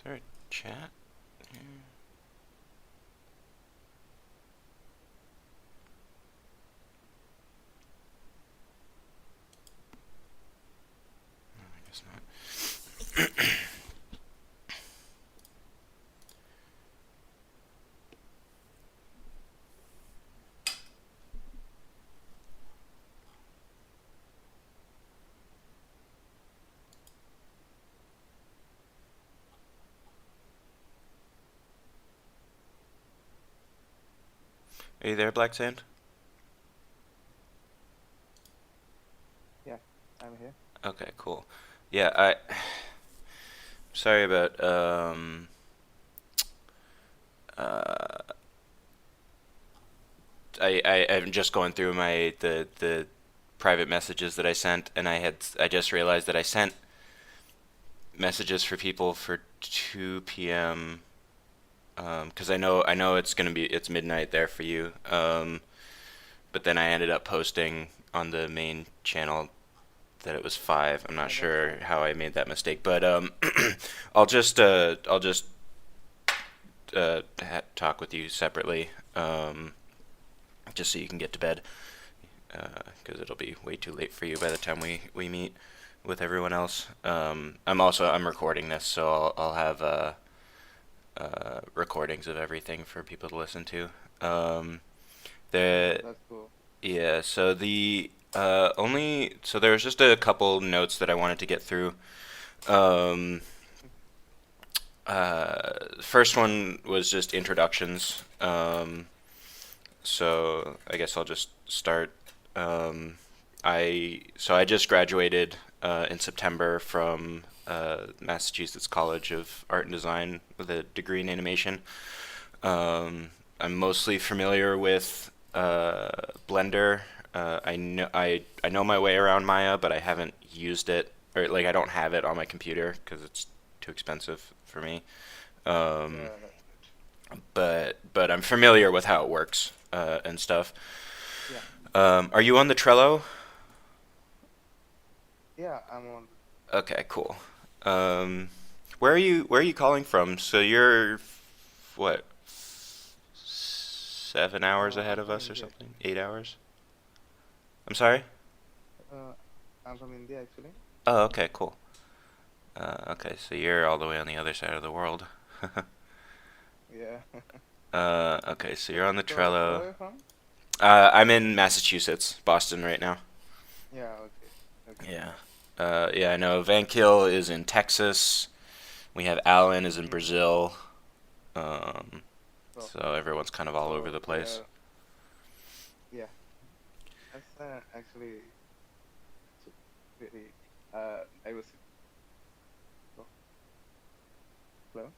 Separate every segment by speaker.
Speaker 1: there a chat here? No, I guess not. Are you there, Black Sand?
Speaker 2: Yeah, I'm here.
Speaker 1: Okay, cool. Yeah, sorry about uh I'm just going through the private messages that I sent, and I just realized that I sent messages for people for 2 p.m. Because I know it's midnight there for you. But then I ended up posting on the main channel that it was 5. I'm not
Speaker 2: Yeah, that's
Speaker 1: sure
Speaker 2: fine.
Speaker 1: how I made that mistake, but I'll just talk with you separately, just so you can get to bed, because it'll be way too late for you by the time we meet with everyone else. I'm recording this, so I'll have recordings of everything for people to listen to.
Speaker 2: Oh,
Speaker 1: The
Speaker 2: that's cool.
Speaker 1: Yeah, so there was just a couple notes that I wanted to get through. Um, First one was just introductions. So I guess I'll just start. Um, I just graduated in September from Massachusetts College of Art and Design with a degree in animation. I'm mostly familiar with Blender. I know my way around Maya, but I haven't used it, or like I don't have it on my computer because it's too expensive for me. Um,
Speaker 2: Yeah, that's good.
Speaker 1: but I'm familiar with how it works and stuff.
Speaker 2: Yeah,
Speaker 1: Are you on the Trello?
Speaker 2: yeah, I'm on.
Speaker 1: Okay, cool. Um, where are you calling from? So you're what, 7 hours ahead
Speaker 2: I'm
Speaker 1: of
Speaker 2: from
Speaker 1: us or
Speaker 2: India
Speaker 1: something?
Speaker 2: actually.
Speaker 1: 8 hours? I'm sorry?
Speaker 2: Uh, I'm from India actually.
Speaker 1: Oh, okay, cool. Okay, so you're all the way on the other side of the world.
Speaker 2: Yeah.
Speaker 1: Okay, so you're on the
Speaker 2: So, where
Speaker 1: Trello.
Speaker 2: are you from?
Speaker 1: I'm in Massachusetts, Boston right now.
Speaker 2: Yeah, okay. Okay.
Speaker 1: Yeah. Yeah, I know Vankil is in Texas. We have Alan is in
Speaker 2: Mm-hmm.
Speaker 1: Brazil. Um,
Speaker 2: So,
Speaker 1: so everyone's kind of all over
Speaker 2: so
Speaker 1: the
Speaker 2: we
Speaker 1: place.
Speaker 2: are. Yeah, that's actually so very diverse. Oh, hello,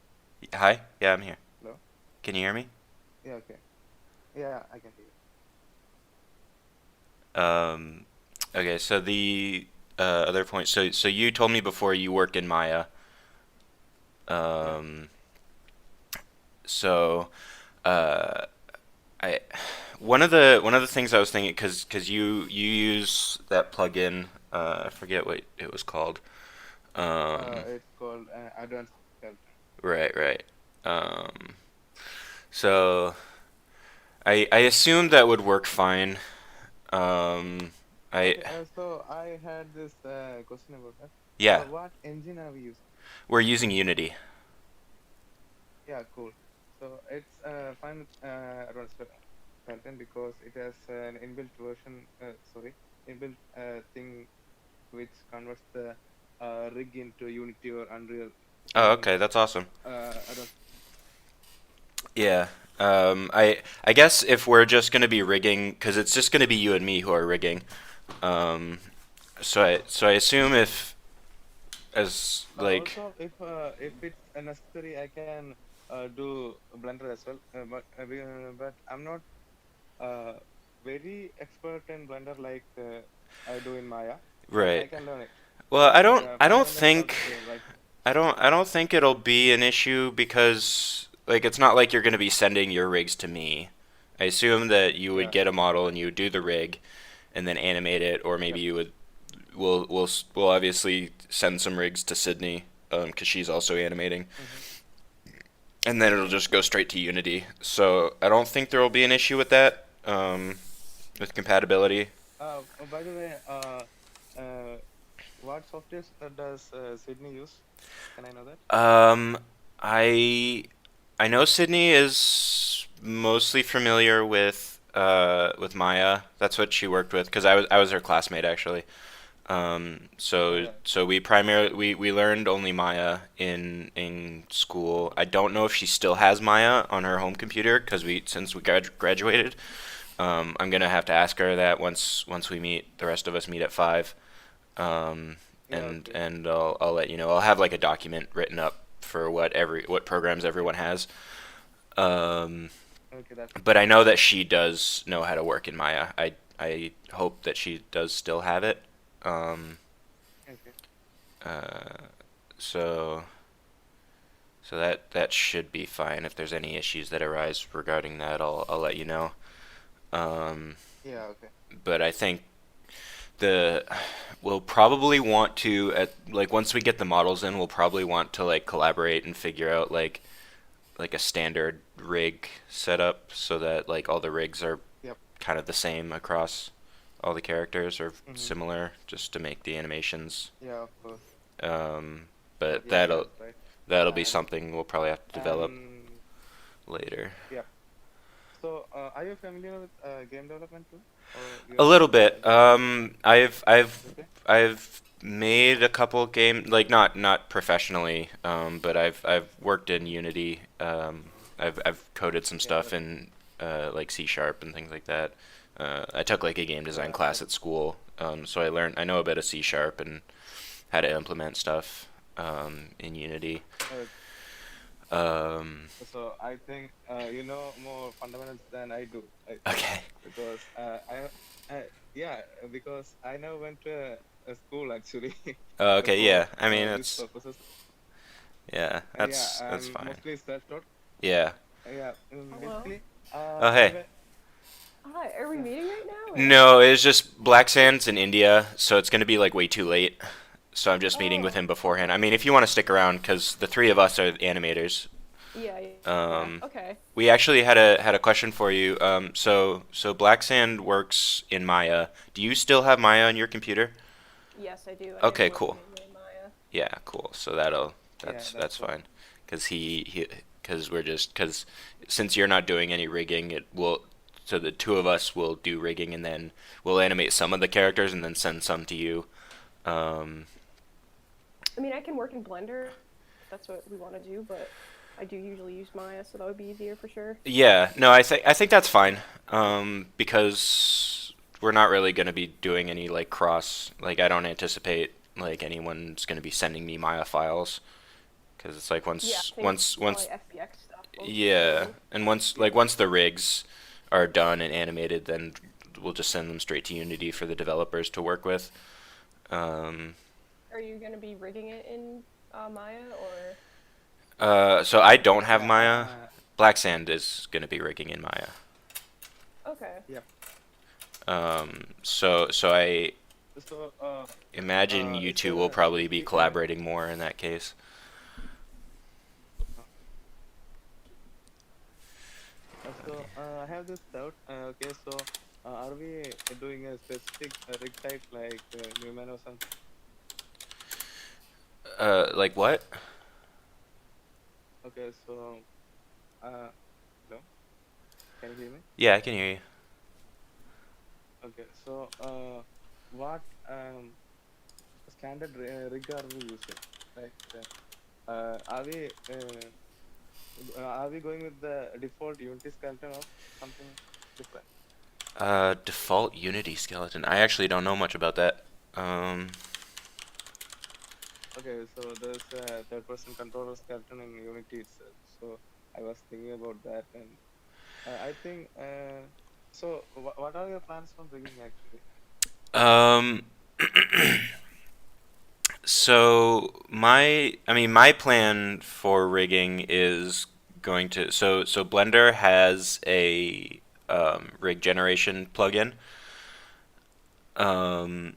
Speaker 1: Hi? Yeah, I'm here.
Speaker 2: hello.
Speaker 1: Can you hear me?
Speaker 2: Yeah, okay. Yeah, I can hear you.
Speaker 1: Um, okay, so the other point. So you told me before you work in Maya.
Speaker 2: Yeah.
Speaker 1: Um, so uh, I one of the things I was thinking, because you use that plugin. I forget what it was called. Um,
Speaker 2: It's called advanced sculpt.
Speaker 1: right, right. Um, so I assumed that would work fine. Um, I
Speaker 2: Okay, so I had this question about that.
Speaker 1: Yeah,
Speaker 2: What engine are we using?
Speaker 1: we're using Unity.
Speaker 2: Yeah, cool. So it's fine with advanced content because it has an inbuilt version, sorry, inbuilt thing which converts the rig into Unity or Unreal
Speaker 1: Oh,
Speaker 2: using
Speaker 1: okay, that's awesome.
Speaker 2: advanced.
Speaker 1: Yeah. I guess if we're just gonna be rigging, because it's just gonna be you and me who are rigging. Um, so I assume if as like
Speaker 2: Also, if it's necessary, I can do Blender as well. But I'm not uh, very expert in Blender like I do in Maya, but I
Speaker 1: right.
Speaker 2: can learn it.
Speaker 1: Well, I don't
Speaker 2: The
Speaker 1: I don't
Speaker 2: fundamental is all
Speaker 1: think
Speaker 2: the same, right?
Speaker 1: I don't think it'll be an issue because like it's not like you're gonna be sending your rigs to me. I assume that you would
Speaker 2: Yeah.
Speaker 1: get a model and you would do the rig and then animate it, or maybe
Speaker 2: Yep.
Speaker 1: you would we'll obviously send some rigs to Sydney because she's also animating.
Speaker 2: Mm-hmm.
Speaker 1: and then it'll just go straight to Unity. So I don't think there will be an issue with that, with compatibility.
Speaker 2: By the way, uh, what software does Sydney use? Can I know that?
Speaker 1: Um, I I know Sydney is mostly familiar with Maya. That's what she worked with because I was her classmate actually.
Speaker 2: Oh
Speaker 1: So
Speaker 2: yeah.
Speaker 1: so we primarily we learned only Maya in school.
Speaker 2: Mhm.
Speaker 1: I don't know if she still has Maya on her home computer because we since we graduated. I'm gonna have to ask her that once we meet. The rest of us meet at 5.
Speaker 2: Yeah.
Speaker 1: And
Speaker 2: Okay.
Speaker 1: and I'll let you know. I'll have like a document written up for what programs everyone has. Um,
Speaker 2: Okay, that's
Speaker 1: but
Speaker 2: fine.
Speaker 1: I know that she does know how to work in Maya. I hope that she does still have it. Um,
Speaker 2: Okay.
Speaker 1: uh, so so that should be fine. If there's any issues that arise regarding that, I'll let you know. Um,
Speaker 2: Yeah. Okay.
Speaker 1: but I think the we'll probably want to at like once we get the models in, we'll probably want to like collaborate and figure out like a standard rig setup so that like all the rigs are
Speaker 2: Yep.
Speaker 1: kind of the same across all the characters or
Speaker 2: Mm-hmm.
Speaker 1: similar just to make the animations.
Speaker 2: Yeah. Of course.
Speaker 1: Um, but
Speaker 2: Yeah. That's right.
Speaker 1: that'll be
Speaker 2: And
Speaker 1: something we'll probably have to develop
Speaker 2: and
Speaker 1: later.
Speaker 2: yeah. So, are you familiar with game development too, or
Speaker 1: A
Speaker 2: you're
Speaker 1: little bit.
Speaker 2: just beginner? Okay.
Speaker 1: I've made a couple game like not professionally, but I've worked in Unity. I've coded some
Speaker 2: Yeah.
Speaker 1: stuff in like C sharp and things like that. I took like a game design
Speaker 2: Yeah.
Speaker 1: class at school, so I know a bit of C sharp and how to implement stuff in Unity.
Speaker 2: Uh,
Speaker 1: Um,
Speaker 2: so I think you know more fundamentals than I do. I think
Speaker 1: okay.
Speaker 2: because yeah, because I never went to a school actually
Speaker 1: Okay.
Speaker 2: for
Speaker 1: Yeah. I mean,
Speaker 2: these
Speaker 1: that's
Speaker 2: purposes.
Speaker 1: yeah.
Speaker 2: Yeah,
Speaker 1: That's
Speaker 2: I'm
Speaker 1: fine.
Speaker 2: mostly self-taught.
Speaker 1: Yeah.
Speaker 2: Yeah,
Speaker 3: Hello.
Speaker 2: basically,
Speaker 1: Oh
Speaker 2: I
Speaker 1: hey.
Speaker 2: went.
Speaker 3: Hi, are we
Speaker 2: Yeah.
Speaker 3: meeting right now or?
Speaker 1: No, it's just Black Sands in India, so it's going to be like way too late. So I'm just meeting with
Speaker 3: Oh,
Speaker 1: him beforehand. I
Speaker 3: okay.
Speaker 1: mean, if you want to stick around, because the three of us are the animators.
Speaker 3: Yeah, yeah.
Speaker 1: Um,
Speaker 3: Okay.
Speaker 1: we actually had a question for you. So Black Sand works in Maya. Do you still have Maya on your computer?
Speaker 3: Yes, I do. I am
Speaker 1: Okay,
Speaker 3: working
Speaker 1: cool.
Speaker 3: mainly in Maya.
Speaker 1: Yeah, cool. So
Speaker 2: Yeah,
Speaker 1: that's
Speaker 2: that's right.
Speaker 1: fine. Because because we're just because since you're not doing any rigging, it will. So the two of us will do rigging, and then we'll animate some of the characters, and then send some to you. Um,
Speaker 3: I mean, I can work in Blender if that's what we want to do, but I do usually use Maya, so that would be easier for sure.
Speaker 1: yeah, no, I think that's fine. Because we're not really going to be doing any like cross. Like I don't anticipate like anyone's going to be sending me Maya files because it's like
Speaker 3: Yeah, I
Speaker 1: once
Speaker 3: think it's
Speaker 1: once
Speaker 3: probably
Speaker 1: once
Speaker 3: FBX stuff
Speaker 1: yeah,
Speaker 3: mostly.
Speaker 1: and once the rigs are done and animated, then we'll just send them straight to Unity for the developers to work with. Um,
Speaker 3: Are you gonna be rigging it in Maya or?
Speaker 1: so I don't have
Speaker 2: Yeah,
Speaker 1: Maya. Black Sand is going to be rigging in Maya.
Speaker 3: Okay.
Speaker 2: yep.
Speaker 1: So I
Speaker 2: So,
Speaker 1: imagine you
Speaker 2: it's
Speaker 1: two will probably be
Speaker 2: basically
Speaker 1: collaborating more in that case.
Speaker 2: uh, I have this doubt. Okay, so are we doing a specific rig type like Newman or something?
Speaker 1: Like what?
Speaker 2: Okay, so uh, hello, can you hear me?
Speaker 1: Yeah, I can hear you.
Speaker 2: Okay, so what standard rig are we using? Like, are we going with the default Unity skeleton or something different?
Speaker 1: Default Unity skeleton. I actually don't know much about that. Um,
Speaker 2: Okay, so there's a third-person controller skeleton in Unity itself. So I was thinking about that, and I think. So, what are your plans for rigging actually?
Speaker 1: um, my plan for rigging is going to so Blender has a rig generation plugin.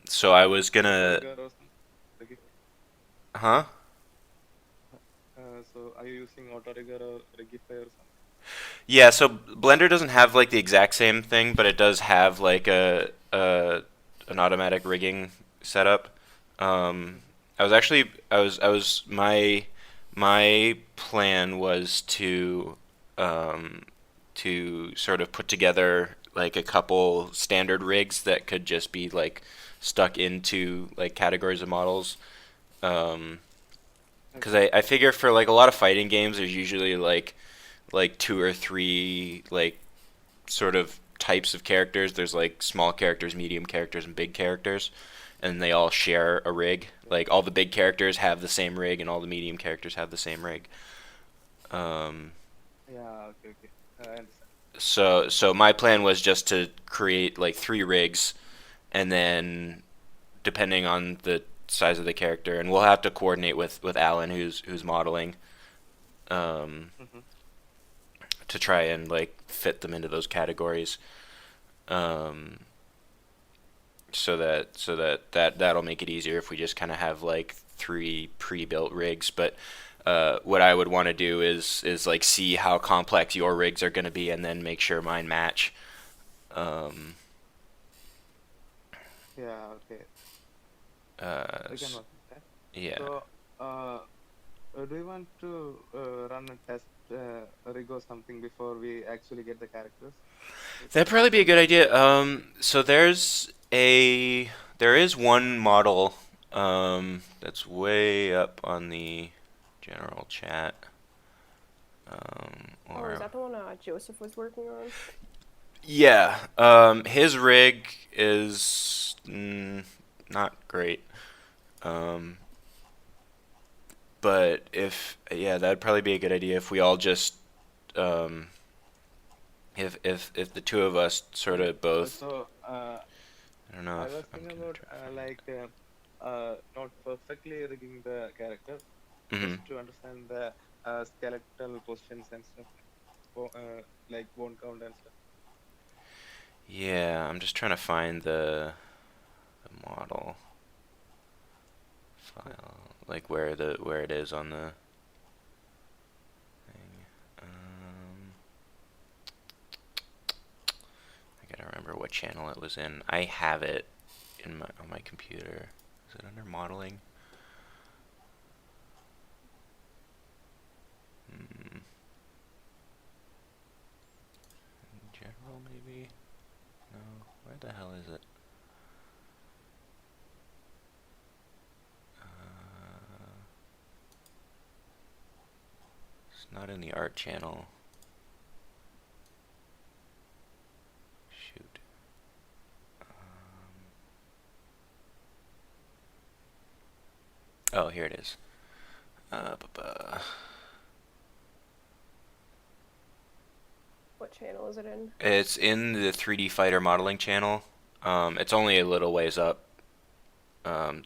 Speaker 1: So I was
Speaker 2: Like
Speaker 1: gonna,
Speaker 2: rigor or something?
Speaker 1: huh?
Speaker 2: So are you using auto rigger or rigify or something?
Speaker 1: Yeah, so Blender doesn't have like the exact same thing, but it does have like a an automatic rigging setup. Um,
Speaker 2: Mm-hmm.
Speaker 1: I was my plan was um, to sort of put together like a couple standard rigs that could just be like stuck into like categories of models. Um, because
Speaker 2: Okay.
Speaker 1: I figure for like a lot of fighting games, there's usually like two or three like sort of types of characters. There's like small characters, medium characters, and big characters, and they all share a rig.
Speaker 2: Okay.
Speaker 1: Like all the big characters have the same rig, and all the medium characters have the same rig. Um,
Speaker 2: Yeah. Okay. Okay. I understand.
Speaker 1: so my plan was just to create like three rigs, and then depending on the size of the character, and we'll have to coordinate with Alan who's modeling. Um,
Speaker 2: Mm-hmm.
Speaker 1: to try and like fit them into those categories. Um, that'll make it easier if we just kind of have like three pre-built rigs. But what I would want to do is like see how complex your rigs are going to be, and then make sure mine match. Um,
Speaker 2: Yeah. Okay. We can
Speaker 1: s-
Speaker 2: work with that.
Speaker 1: yeah,
Speaker 2: So, do you want to run a test rig or something before we actually get the characters? Is
Speaker 1: that'd
Speaker 2: that
Speaker 1: probably be a good
Speaker 2: something?
Speaker 1: idea. So there is one model that's way up on the general chat.
Speaker 3: Oh, is
Speaker 1: Or
Speaker 3: that the one Joseph was working on?
Speaker 1: yeah, his rig is not great. Um, but if yeah, that'd probably be a good idea if we all just um, if the two of us sort
Speaker 2: Okay.
Speaker 1: of both.
Speaker 2: So,
Speaker 1: I don't know
Speaker 2: I
Speaker 1: if
Speaker 2: was
Speaker 1: I'm
Speaker 2: thinking
Speaker 1: gonna
Speaker 2: about
Speaker 1: try to find
Speaker 2: not perfectly rigging the character,
Speaker 1: it.
Speaker 2: just to understand the skeletal positions and stuff, like bone count and stuff.
Speaker 1: Yeah, I'm just trying to find the model
Speaker 2: Yeah.
Speaker 1: file, like where it is on the thing. Um, I gotta remember what channel it was in. I have it in my on my computer. Is it under modeling? Hmm. In general, maybe. No. Where the hell is it? It's not in the art channel. Shoot. Oh, here it is.
Speaker 3: What channel is it in?
Speaker 1: It's in the 3D Fighter modeling channel. It's only a little ways up.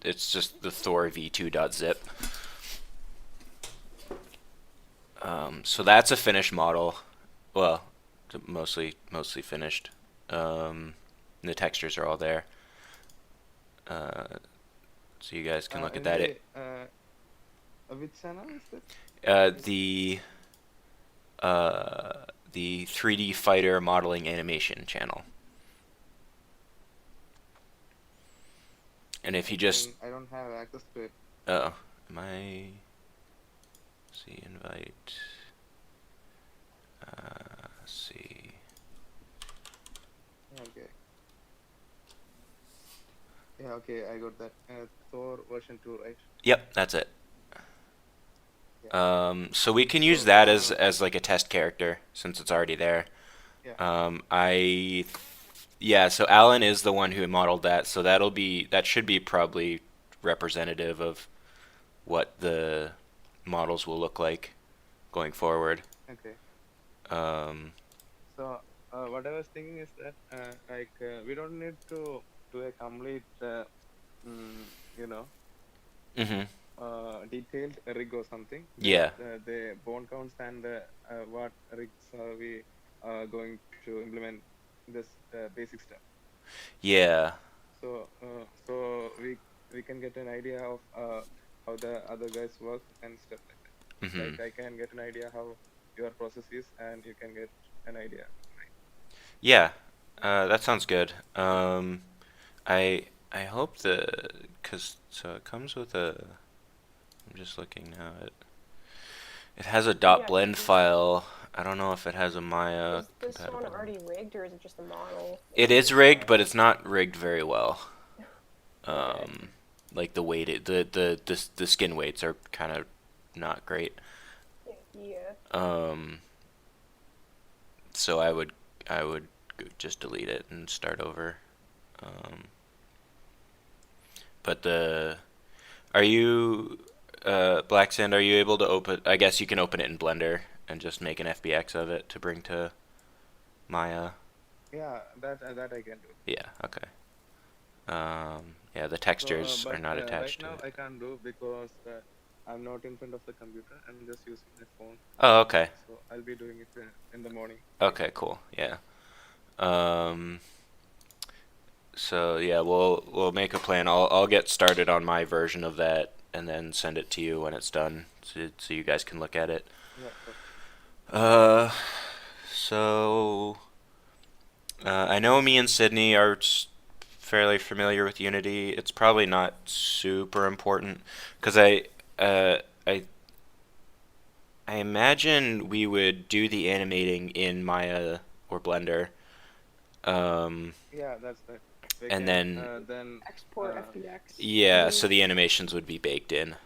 Speaker 1: It's just the Thor v2.zip. So that's a finished model. Well, mostly finished. The textures are all there. Uh, so you guys can look at that.
Speaker 2: Anyway, which channel is it?
Speaker 1: Uh,
Speaker 2: Is
Speaker 1: the uh, the 3D Fighter modeling animation channel. And if you just
Speaker 2: I don't have access to it.
Speaker 1: oh, am I see invite see.
Speaker 2: Okay. Yeah. Okay. I got that. Thor version 2, right?
Speaker 1: Yep, that's it.
Speaker 2: Yeah.
Speaker 1: So we can use
Speaker 2: So,
Speaker 1: that as like a test character since it's already there.
Speaker 2: yeah.
Speaker 1: I yeah, so Alan is the one who modeled that, so that should be probably representative of what the models will look like going forward.
Speaker 2: Okay.
Speaker 1: Um,
Speaker 2: So, what I was thinking is that, we don't need to do a complete, you know,
Speaker 1: mhm.
Speaker 2: detailed rig or something. Just
Speaker 1: Yeah.
Speaker 2: the bone counts and what rigs are we going to implement this basic stuff.
Speaker 1: Yeah.
Speaker 2: So we can get an idea of how the other guys work and stuff like that.
Speaker 1: Hmm.
Speaker 2: Like I can get an idea how your process is, and you can get an idea.
Speaker 1: Yeah, that sounds good. I hope cause so it comes with a. I'm just looking now. It has a
Speaker 3: Yeah,
Speaker 1: .blend file. I don't know if it has a Maya
Speaker 3: is this one
Speaker 1: compatible.
Speaker 3: already rigged or is it just a model
Speaker 1: It
Speaker 3: and
Speaker 1: is
Speaker 3: it's
Speaker 1: rigged, but it's not rigged very well.
Speaker 3: okay.
Speaker 1: Um, like the weight, the skin weights are kind of not great.
Speaker 3: Yeah.
Speaker 1: Um, so I would just delete it and start over. Um, but are you Black Sand? Are you able to open? I guess you can open it in Blender and just make an FBX of it to bring to Maya.
Speaker 2: Yeah, that I can do.
Speaker 1: Yeah. Okay. Yeah, the
Speaker 2: So,
Speaker 1: textures are
Speaker 2: but
Speaker 1: not
Speaker 2: right
Speaker 1: attached to
Speaker 2: now
Speaker 1: it.
Speaker 2: I can't do because I'm not in front of the computer. I'm just using my phone.
Speaker 1: Oh, okay.
Speaker 2: So I'll be doing it in the morning. Yeah.
Speaker 1: Okay, cool. Yeah. Um, so yeah, we'll make a plan. I'll get started on my version of that and then send it to you when it's done, so you guys can look at it.
Speaker 2: Yeah, sure.
Speaker 1: Uh, so I know me and Sydney are fairly familiar with Unity. It's probably not super important because uh, I I imagine we would do the animating in Maya or Blender, um,
Speaker 2: Yeah, that's right. We
Speaker 1: and
Speaker 2: can
Speaker 1: then
Speaker 2: then
Speaker 3: Export
Speaker 2: uh,
Speaker 3: FBX. I
Speaker 1: yeah,
Speaker 3: mean,
Speaker 1: so the animations would be baked in.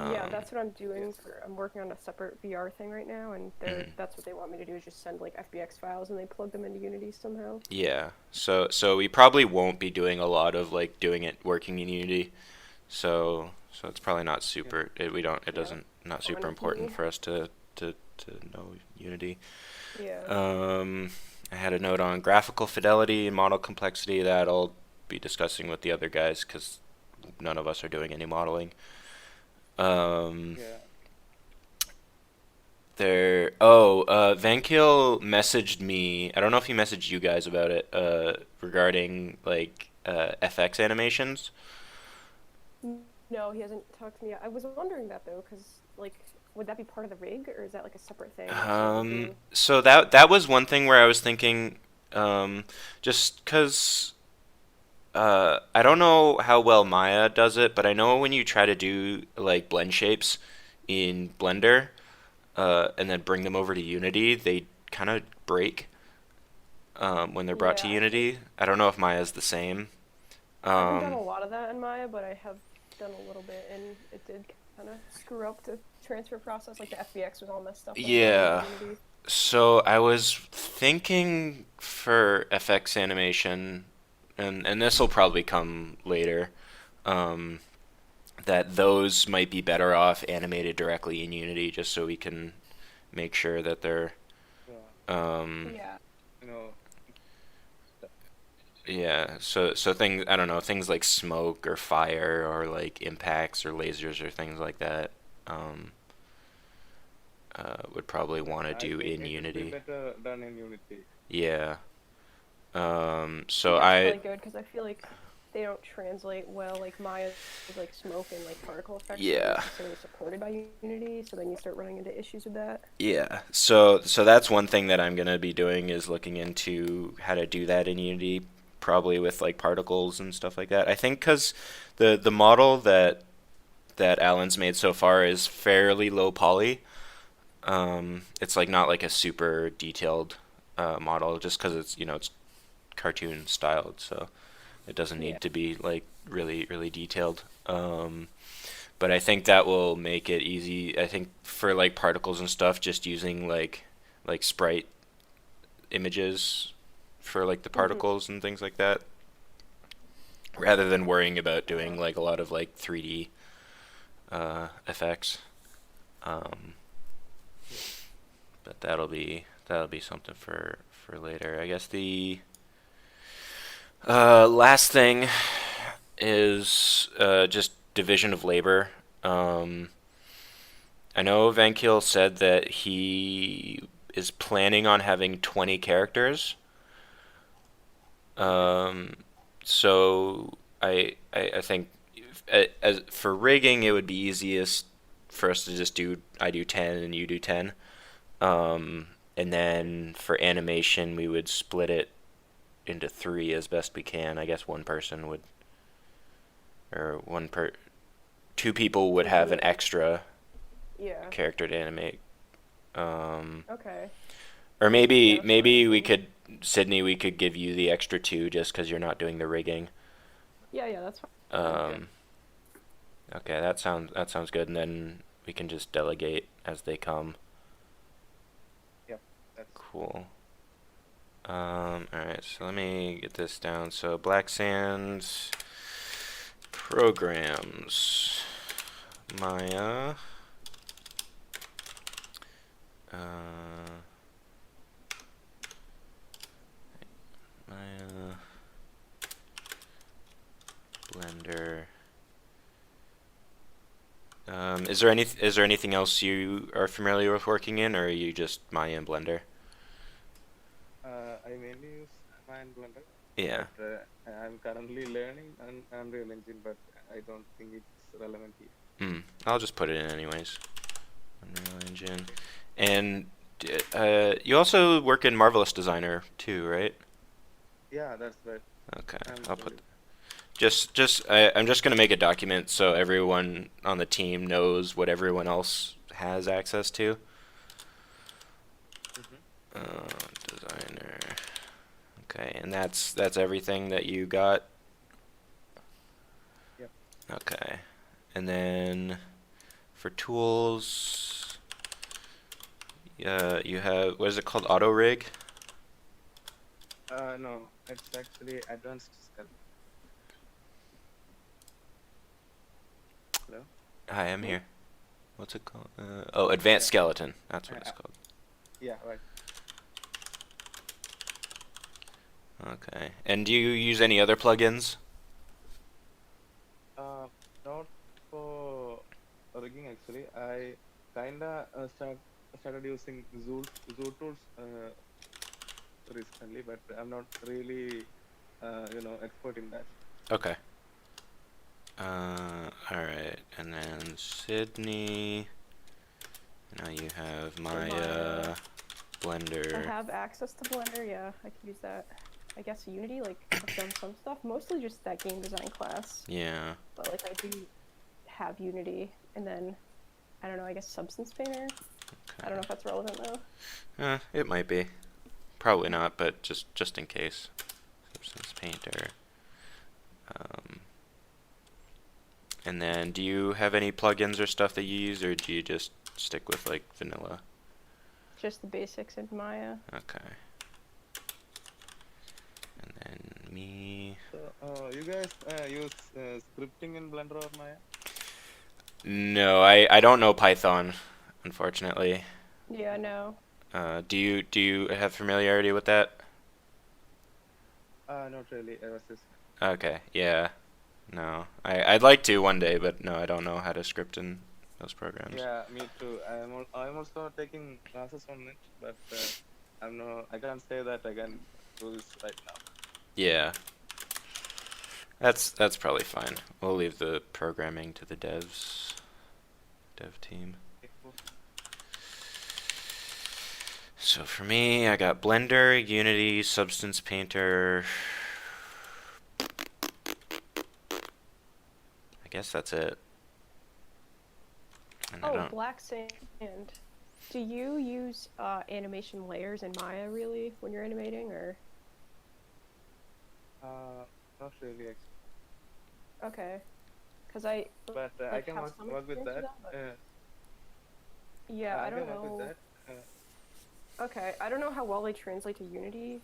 Speaker 3: yeah,
Speaker 1: Um,
Speaker 3: that's what I'm doing
Speaker 2: yes.
Speaker 3: for. I'm working on a separate VR thing right now, and
Speaker 1: mhm.
Speaker 3: that's what they want me to do is just send like FBX files and they plug them into Unity somehow.
Speaker 1: Yeah, so we probably won't be doing a lot of like doing it working in Unity. So it's probably not
Speaker 2: Yeah.
Speaker 1: super. We don't. It
Speaker 3: Yeah,
Speaker 1: doesn't not
Speaker 3: that's fine
Speaker 1: super
Speaker 3: with
Speaker 1: important
Speaker 3: me.
Speaker 1: for us to know Unity.
Speaker 3: Yeah.
Speaker 1: Um, I had a note on graphical fidelity and model complexity that I'll be discussing with the other guys because none of us are doing any modeling. Um,
Speaker 2: Yeah.
Speaker 1: Vankil messaged me. I don't know if he messaged you guys about it. Regarding like FX animations.
Speaker 3: No, he hasn't talked to me yet. I was wondering that though, because like, would that be part of the rig or is that like a separate thing that someone would do?
Speaker 1: So that was one thing where I was thinking, just because I don't know how well Maya does it, but I know when you try to do like blend shapes in Blender, and then bring them over to Unity, they kind of break when they're brought to
Speaker 3: Yeah, I think
Speaker 1: Unity. I don't know if Maya's the same.
Speaker 3: I haven't done
Speaker 1: Um,
Speaker 3: a lot of that in Maya, but I have done a little bit, and it did kind of screw up the transfer process. Like the FBX was all messed up when brought into
Speaker 1: yeah.
Speaker 3: Unity.
Speaker 1: So I was thinking for FX animation, and this will probably come later, um, that those might be better off animated directly in Unity, just so we can make sure that they're,
Speaker 2: Yeah.
Speaker 1: um,
Speaker 3: Yeah.
Speaker 2: You know.
Speaker 1: yeah. So things I don't know, things like smoke or fire or like impacts or lasers or things like that, um, would probably want
Speaker 2: Yeah,
Speaker 1: to
Speaker 2: I
Speaker 1: do
Speaker 2: think
Speaker 1: in
Speaker 2: it would be
Speaker 1: Unity.
Speaker 2: better done in Unity.
Speaker 1: Yeah.
Speaker 3: I think
Speaker 1: So
Speaker 3: that's
Speaker 1: I
Speaker 3: probably good because I feel like they don't translate well. Like Maya is like smoke and like particle effects aren't
Speaker 1: yeah.
Speaker 3: necessarily supported by Unity, so then you start running into issues with that.
Speaker 1: Yeah. So that's one thing that I'm gonna be doing is looking into how to do that in Unity, probably with like particles and stuff like that. I think because the model that Alan's made so far is fairly low poly. It's like not like a super detailed model, just because it's it's cartoon styled, so it doesn't
Speaker 3: Yeah.
Speaker 1: need to be like really detailed. But I think that will make it easy. I think for like particles and stuff, just using like sprite images for like the
Speaker 3: Hmm.
Speaker 1: particles and things like that, rather than worrying about doing
Speaker 3: Yeah.
Speaker 1: like a lot of like 3D effects. Um,
Speaker 2: Yeah.
Speaker 1: but that'll be something for later. I guess the last thing is just division of labor. Um, I know Vankil said that he is planning on having 20 characters.
Speaker 2: Okay.
Speaker 1: Um, so I think as for rigging, it would be easiest for us to just do, I do 10 and you do 10. And then for animation, we would split it into three as best we can. I guess one person would, or two people would
Speaker 3: Would
Speaker 1: have
Speaker 3: do
Speaker 1: an
Speaker 3: it.
Speaker 1: extra
Speaker 3: Yeah.
Speaker 1: character to animate.
Speaker 3: Okay.
Speaker 1: Or
Speaker 3: Yeah,
Speaker 1: maybe
Speaker 3: that's
Speaker 1: maybe we
Speaker 3: fine.
Speaker 1: could, Sydney, we could give you the extra two just because you're not doing the rigging.
Speaker 3: Yeah, that's fine.
Speaker 2: Yeah.
Speaker 1: Um, okay, that sounds good, and then we can just delegate as they come.
Speaker 2: Yep. That's
Speaker 1: Cool. All right, so let me get this down. So Black Sands programs, Maya. Uh, Maya, Blender. Is there anything else you are familiar with working in, or are you just Maya and Blender?
Speaker 2: I mainly use Maya and Blender,
Speaker 1: Yeah.
Speaker 2: but I'm currently learning Unreal Engine, but I don't think it's relevant here.
Speaker 1: I'll just put it in anyways. Unreal Engine, and you also work in Marvelous Designer too, right?
Speaker 2: Yeah, that's right.
Speaker 1: Okay,
Speaker 2: I'm
Speaker 1: I'll put
Speaker 2: familiar.
Speaker 1: I'm just gonna make a document so everyone on the team knows what everyone else has access to.
Speaker 2: Mm-hmm.
Speaker 1: Designer. Okay, and that's everything that you got.
Speaker 2: Yep.
Speaker 1: Okay, and then for tools, you have, what is it called? Auto rig.
Speaker 2: No, it's actually advanced skeleton. Hello?
Speaker 1: Hi, I'm
Speaker 3: Hmm?
Speaker 1: here. What's it called? Oh, Advanced
Speaker 2: Yeah.
Speaker 1: Skeleton. That's what
Speaker 2: Uh,
Speaker 1: it's
Speaker 2: uh,
Speaker 1: called.
Speaker 2: yeah, right.
Speaker 1: Okay. And do you use any other plugins?
Speaker 2: Uh, Not for rigging actually. I kinda started using Zoo tools recently, but I'm not really expert in that.
Speaker 1: Okay. All right. And then Sydney. Now you have
Speaker 3: So Maya,
Speaker 1: Maya,
Speaker 3: I
Speaker 1: Blender.
Speaker 3: have access to Blender. Yeah, I could use that. I guess Unity, like I've done some stuff, mostly just that game design class.
Speaker 1: Yeah.
Speaker 3: But like I do have Unity, and then I don't know. I guess Substance Painter. I don't know if that's relevant though.
Speaker 1: It might be. Probably not, but just in case. Substance Painter. Um, and then, do you have any plugins or stuff that you use, or do you just stick with like vanilla?
Speaker 3: Just the basics in Maya.
Speaker 1: Okay. And then me.
Speaker 2: So, you guys use scripting in Blender or Maya?
Speaker 1: No, I don't know Python, unfortunately.
Speaker 3: Yeah, no.
Speaker 1: Do you have familiarity with that?
Speaker 2: Not really. I was just
Speaker 1: Okay, yeah. No. I'd like to one day, but no, I don't know how to script in those programs.
Speaker 2: yeah, me too. I'm also taking classes on it, but I can't say that I can do this right now.
Speaker 1: Yeah. That's probably fine. We'll leave the programming to the dev team.
Speaker 2: Okay, cool.
Speaker 1: So for me, I got Blender, Unity, Substance Painter. I guess that's it. And I
Speaker 3: Oh,
Speaker 1: don't.
Speaker 3: Black Sand. Do you use animation layers in Maya really when you're animating, or?
Speaker 2: Not really, actually.
Speaker 3: Okay, because I
Speaker 2: But I
Speaker 3: like
Speaker 2: can
Speaker 3: have some
Speaker 2: work with
Speaker 3: experience with
Speaker 2: that.
Speaker 3: that, but yeah, I
Speaker 2: I
Speaker 3: don't
Speaker 2: can work with
Speaker 3: know.
Speaker 2: that.
Speaker 3: Okay, I don't know how well they translate to Unity.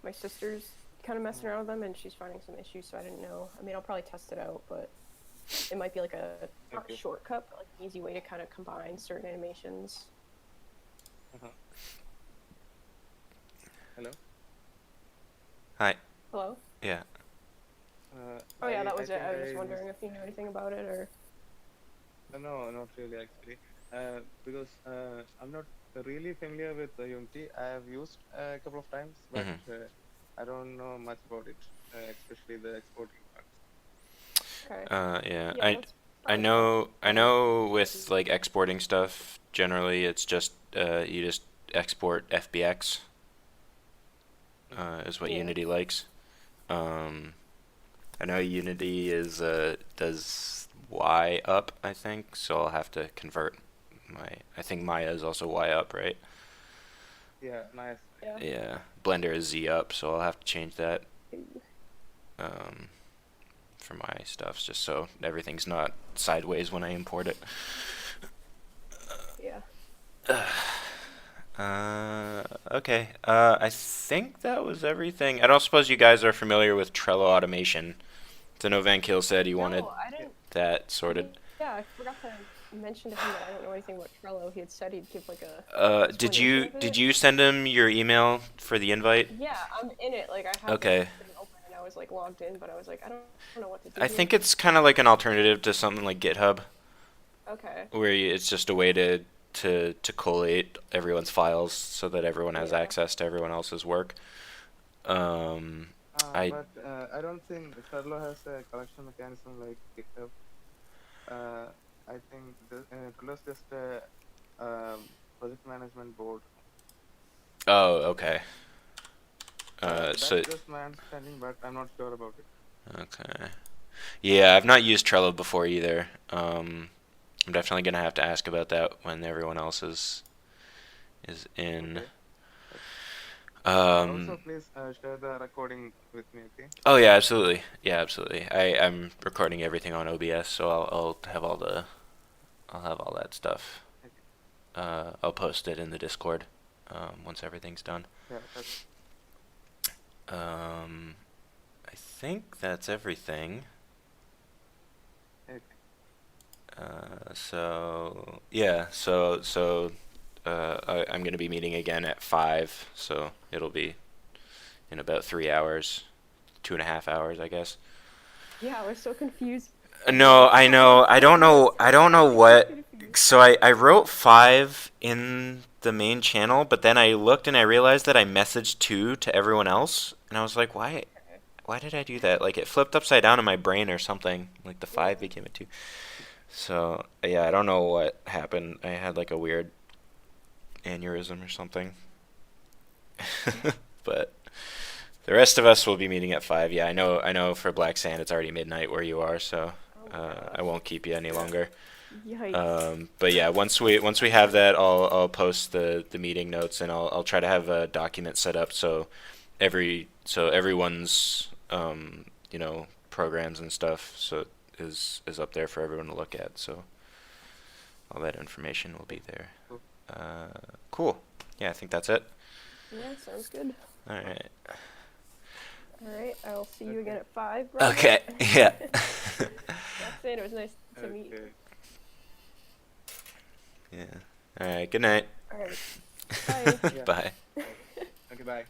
Speaker 3: My sister's kind of messing around with them, and she's finding some issues, so I didn't know. I mean, I'll probably test it out, but it might be like a not
Speaker 2: Okay.
Speaker 3: shortcut, but like an easy way to kind of combine certain animations.
Speaker 2: Uh-huh. Hello.
Speaker 1: Hi.
Speaker 3: Hello?
Speaker 1: Yeah.
Speaker 3: Oh yeah, that
Speaker 2: I
Speaker 3: was it.
Speaker 2: think
Speaker 3: I was
Speaker 2: I
Speaker 3: just
Speaker 2: missed.
Speaker 3: wondering if you knew anything about it, or
Speaker 2: No, not really actually. Because I'm not really familiar with Unity. I have used a couple of times, but
Speaker 1: Mhm.
Speaker 2: I don't know much about it, especially the exporting part.
Speaker 3: okay.
Speaker 1: Yeah.
Speaker 3: Yeah, that's
Speaker 1: I know with like exporting stuff, generally it's just you just export FBX is what
Speaker 3: Yeah.
Speaker 1: Unity likes. Um, I know Unity is does Y up, I think, so I'll have to convert my. I think Maya is also Y up, right?
Speaker 2: Yeah, nice.
Speaker 3: Yeah.
Speaker 1: Yeah, Blender is Z up, so I'll have to change that
Speaker 3: Ooh.
Speaker 1: um, for my stuff, just so everything's not sideways when I import it.
Speaker 3: Yeah.
Speaker 1: Okay. I think that was everything. I don't suppose you guys are familiar with Trello automation. So no Van Kiel said he wanted
Speaker 3: No, I
Speaker 2: Yeah.
Speaker 3: didn't.
Speaker 1: that sorted.
Speaker 3: Yeah, I forgot to mention to him that I don't know anything about Trello. He had said he'd give like a
Speaker 1: Did
Speaker 3: explanation
Speaker 1: you
Speaker 3: of
Speaker 1: did
Speaker 3: it.
Speaker 1: you send him your email for the invite?
Speaker 3: Yeah, I'm in it. Like I have the
Speaker 1: Okay.
Speaker 3: thing open and I was like logged in, but I was like, I don't know what to
Speaker 1: I
Speaker 3: do.
Speaker 1: think it's kind of like an alternative to something like GitHub,
Speaker 3: Okay.
Speaker 1: where it's just a way to collate everyone's files so that everyone has
Speaker 3: Yeah.
Speaker 1: access to everyone else's work. Um, I
Speaker 2: But I don't think Trello has a collection mechanism like GitHub. I think Trello is just a project management board.
Speaker 1: oh, okay.
Speaker 2: That's
Speaker 1: So
Speaker 2: just my understanding, but I'm not sure about it.
Speaker 1: okay. Yeah, I've not used Trello before either. I'm definitely gonna have to ask about that when everyone else is in.
Speaker 2: Okay. Also,
Speaker 1: Um,
Speaker 2: please share the recording with me, okay?
Speaker 1: oh yeah, absolutely. Yeah, absolutely. I'm recording everything on OBS, so I'll have all the I'll have all that stuff.
Speaker 2: Okay.
Speaker 1: I'll post it in the Discord once everything's done.
Speaker 2: Yeah, that's
Speaker 1: I think that's everything.
Speaker 2: okay.
Speaker 1: So yeah, I'm gonna be meeting again at 5, so it'll be in about 3 hours, 2.5 hours, I guess.
Speaker 3: Yeah, I was so confused.
Speaker 1: No, I know. I don't know. I don't know
Speaker 3: I was so
Speaker 1: what.
Speaker 3: confused.
Speaker 1: So I wrote 5 in the main channel, but then I looked and I realized that I messaged 2 to everyone else, and I was like, why?
Speaker 3: Okay.
Speaker 1: Why did I do that? Like it flipped upside down in my brain or something. Like the 5
Speaker 3: Yeah.
Speaker 1: became a 2. So yeah, I don't know what happened. I had like a weird aneurysm or something. But the rest of us will be meeting at 5. Yeah, I know. I know for Black Sand it's already midnight where you are, so
Speaker 3: Oh my
Speaker 1: I
Speaker 3: gosh.
Speaker 1: won't keep you any
Speaker 2: Yeah.
Speaker 1: longer.
Speaker 3: Yikes.
Speaker 1: But yeah, once we have that, I'll post the meeting notes and I'll try to have a document set up so everyone's programs and stuff is up there for everyone to look at. So all that information will be there.
Speaker 2: Cool.
Speaker 1: Cool. Yeah, I think that's it.
Speaker 3: Yeah, sounds good.
Speaker 1: All right.
Speaker 3: All right, I'll see you
Speaker 2: Okay.
Speaker 3: again at 5, Robert.
Speaker 1: Okay. Yeah.
Speaker 3: That's it. It was nice to meet.
Speaker 2: Okay.
Speaker 1: Yeah. All right. Good night.
Speaker 3: All right. Bye.
Speaker 2: Yeah.
Speaker 1: Bye.
Speaker 2: Okay, bye.